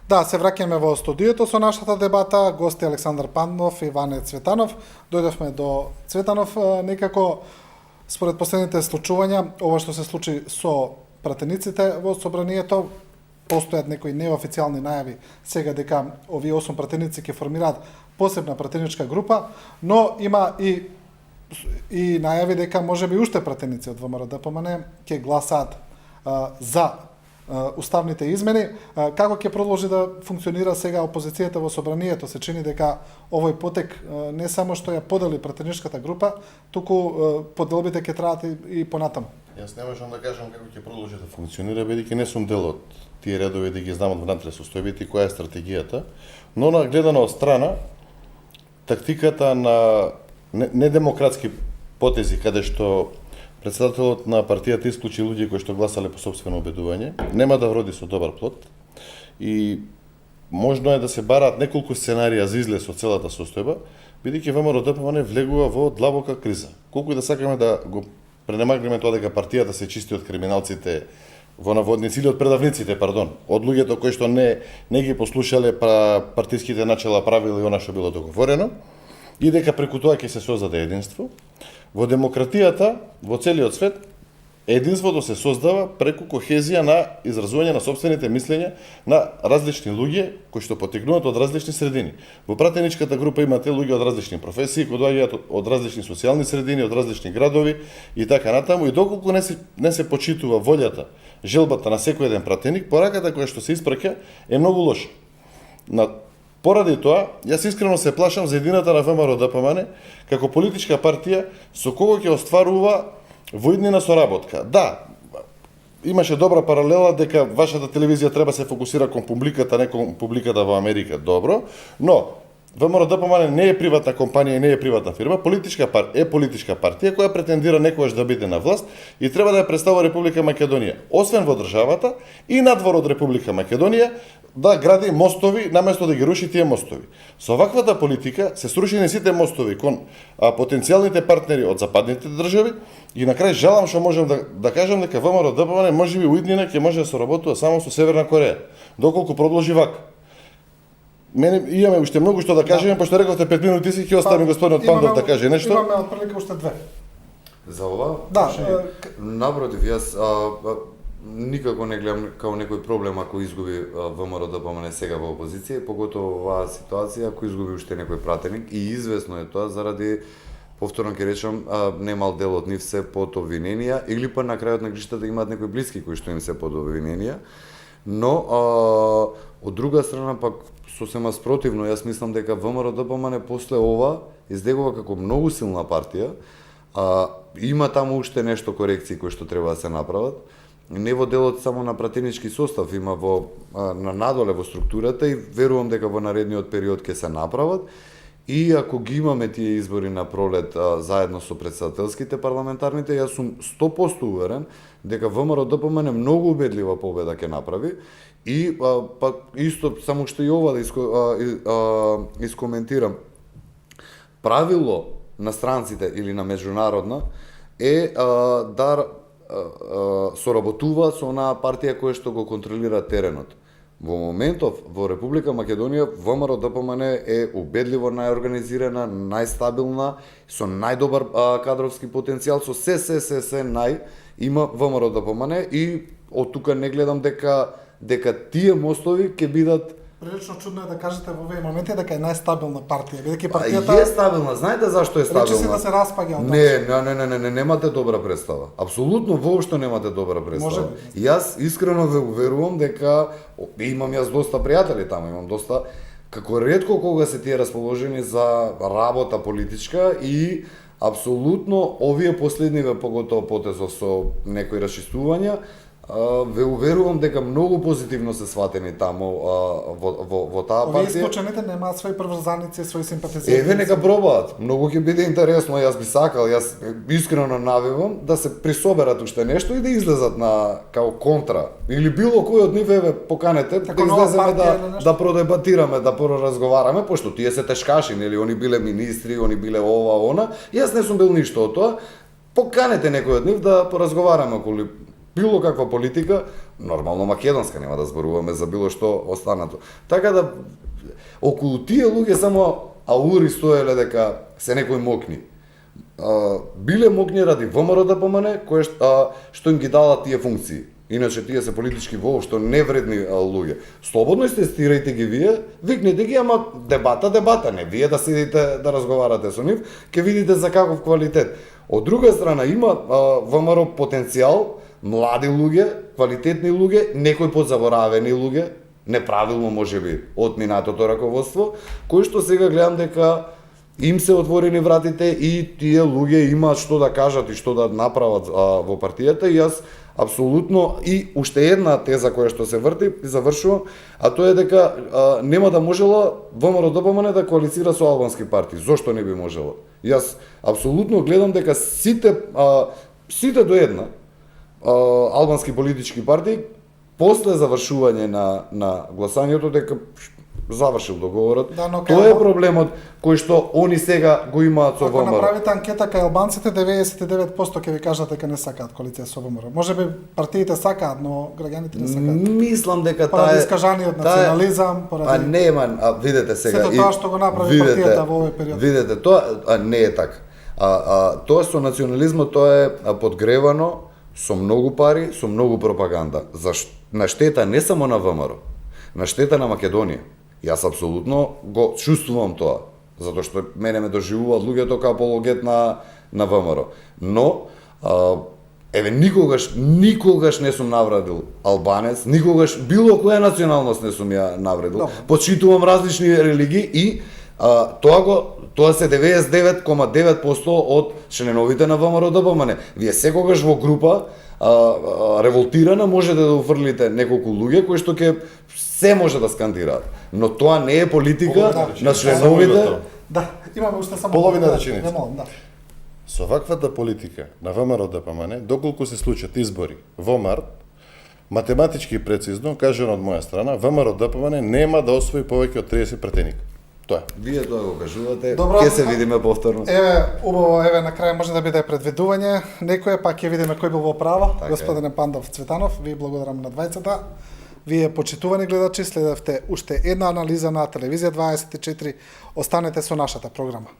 Да, се враќаме во студиото со нашата дебата. Гости Александар Пандов и Ване Цветанов. Дојдовме до Цветанов. Некако, според последните случувања, ова што се случи со пратениците во собранието, постојат некои неофицијални најави сега дека овие 8 пратеници ќе формираат посебна пратеничка група, но има и најави дека можеби уште пратеници од ВМРО-ДПМН ќе гласаат за уставните измени. Како ќе продолжи да функционира сега опозицијата во собранието? Се чини дека овој потек не само што ја подели пратеничката група, туку поделбите ќе траат и понатаму. Јас не можам да кажам како ќе продолжи да функционира, бидејќи не сум дел од тие редови да ги знам од внатре состојбите и која е стратегијата, но на гледано од страна, тактиката на недемократски потези, каде што председателот на партијата исклучи луѓе кои што гласале по сопствено убедување, нема да вроди со добар плод и можно е да се бараат неколку сценарија за излез од целата состојба, бидејќи ВМРО-ДПМН влегува во длабока криза. Колку и да сакаме да го пренемагнеме тоа дека партијата се чисти од криминалците во наводници или од предавниците, од луѓето кои што не ги послушале партиските начала, правила и она што било договорено, и дека преку тоа ќе се создаде единство. Во демократијата, во целиот свет, единството се создава преку кохезија на изразување на сопствените мислења на различни луѓе кои што потекнуваат од различни средини. Во пратеничката група имате луѓе од различни професии, кои доаѓаат од различни социјални средини, од различни градови и така натаму, и доколку не се почитува волјата, желбата на секој еден пратеник, пораката која што се испраќа е многу лоша. Поради тоа, јас искрено се плашам за едината на ВМРО-ДПМН како политичка партија со кого ќе остварува воиднина соработка. Да, имаше добра паралела дека вашата телевизија треба се фокусира кон публиката, не кон публиката во Америка. Добро, но ВМРО-ДПМН не е приватна компанија и не е приватна фирма, политичка партија која претендира некогаш да биде на власт и треба да ја представува Република Македонија, освен во државата и надвор од Република Македонија, да гради мостови наместо да ги руши тие мостови. Со ваквата политика се срушени сите мостови кон потенцијалните партнери од западните држави и на крај жалам што можам да кажам дека ВМРО-ДПМН можеби уиднина ќе може да соработува само со Северна Кореја, доколку продолжи вака. Мене имаме уште многу што да кажеме, пошто рековте 5 минути си ќе оставим господинот Пандов да каже нешто. Имаме отприлика уште 2. За ова? Да. Напротив, јас никако не гледам као некој проблем ако изгуби ВМРО-ДПМН сега во опозиција, поготово оваа ситуација ако изгуби уште некој пратеник, и известно е тоа заради, повторно ќе речам, немал дел од нив се под обвиненија или па на крајот на гриштата имаат некои блиски кои што им се под обвиненија, но од друга страна пак сосема спротивно, јас мислам дека ВМРО-ДПМН после ова издегува како многу силна партија, има таму уште нешто корекции кои што треба да се направат, не во делот само на пратенички состав, има на надоле во структурата и верувам дека во наредниот период ќе се направат. И ако ги имаме тие избори на пролет заедно со председателските парламентарните, јас сум 100% уверен дека ВМРО-ДПМН многу убедлива победа ќе направи и пак исто само што и ова да искоментирам. Правило на странците или на меѓународна е да соработуваат со онаа партија која што го контролира теренот. Во моментов, во Република Македонија, ВМРО-ДПМН е убедливо најорганизирана, најстабилна, со најдобар кадровски потенцијал, со се нај има ВМРО-ДПМН и од тука не гледам дека тие мостови ќе бидат. Прилично чудно е да кажете во овие моменти дека е најстабилна партија, бидејќи партијата е стабилна. Знаете зашто е стабилна? Рече си да се распаѓа од Не, немате добра представа. Апсолутно воопшто немате добра представа. Јас искрено ве уверувам дека имам јас доста пријатели таму, имам доста, како ретко кога се тие расположени за работа политичка и апсолутно овие последниве поготово потезов со некои расчистувања ве уверувам дека многу позитивно се сватени таму во таа партија. Овие исклучените немаат своји приврзаници, своји симпатизери. Еве нека пробаат. Многу ќе биде интересно, јас би сакал, јас искрено навивам да се присоберат уште нешто и да излезат на као контра или било кој од нив, еве поканете да излеземе да продебатираме, да поразговараме, пошто тие се тешкаши, нели, они биле министри, они биле ова, она. Јас не сум бил ништо од тоа. Поканете некој од нив да поразговараме околу било каква политика, нормално македонска, нема да зборуваме за било што останато. Така да околу тие луѓе само аури стоеле дека се некои мокни. Биле мокни ради ВМРО ДПМН што им ги дала тие функции. Иначе тие се политички воопшто невредни луѓе. Слободно истестирајте ги вие, викнете ги, ама дебата, не вие да седите да разговарате со нив, ќе видите за каков квалитет. Од друга страна има ВМРО потенцијал, млади луѓе, квалитетни луѓе, некои подзаборавени луѓе, неправилно можеби од минатото раководство, кои што сега гледам дека им се отворени вратите и тие луѓе имаат што да кажат и што да направат во партијата и јас апсолутно и уште една теза која што се врти и завршувам, а тоа е дека нема да можела ВМРО ДПМН да коалицира со албански партии. Зошто не би можела? Јас апсолутно гледам дека сите до една албански политички партии после завршување на гласањето дека завршил договорот. Да, но тоа е проблемот кој што они сега го имаат со Ако ВМРО. направите анкета кај албанците, 99% ќе ви кажат дека не сакаат коалиција со ВМРО. Можеби партиите сакаат, но граѓаните не сакаат. Мислам дека Поради таа искажаниот национализам, поради нема, видете сега. сето тоа што го направи партијата во овој период. Видете, тоа не е така. Тоа со национализмот тоа е подгревано со многу пари, со многу пропаганда. На штета не само на ВМРО, на штета на Македонија. Јас апсолутно го чувствувам тоа, затоа што мене ме доживуваат луѓето како апологет на ВМРО. Но еве никогаш не сум навредил албанец, никогаш било која националност не сум ја навредил. Почитувам различни религии и тоа се 99,9% од членовите на ВМРО ДПМН. Вие секогаш во група револтирана можете да уфрлите неколку луѓе кои што ќе се може да скандираат. Но тоа не е политика на членовите. Да, имаме уште само Половина реченица. Не молам, да. Со ваквата политика на ВМРО ДПМН, доколку се случат избори во март, математички и прецизно, кажано од моја страна, ВМРО ДПМН нема да освои повеќе од 30 претеник. Тоа е. Вие тоа го кажувате, Добро. ќе се видиме повторно. Убаво, на крај може да биде предвидување некое, па ќе видиме кој бил во права. Така Господине Пандов Цветанов, ви благодарам на двајцата. Вие, почитувани гледачи, следевте уште една анализа на Телевизија 24. Останете со нашата програма.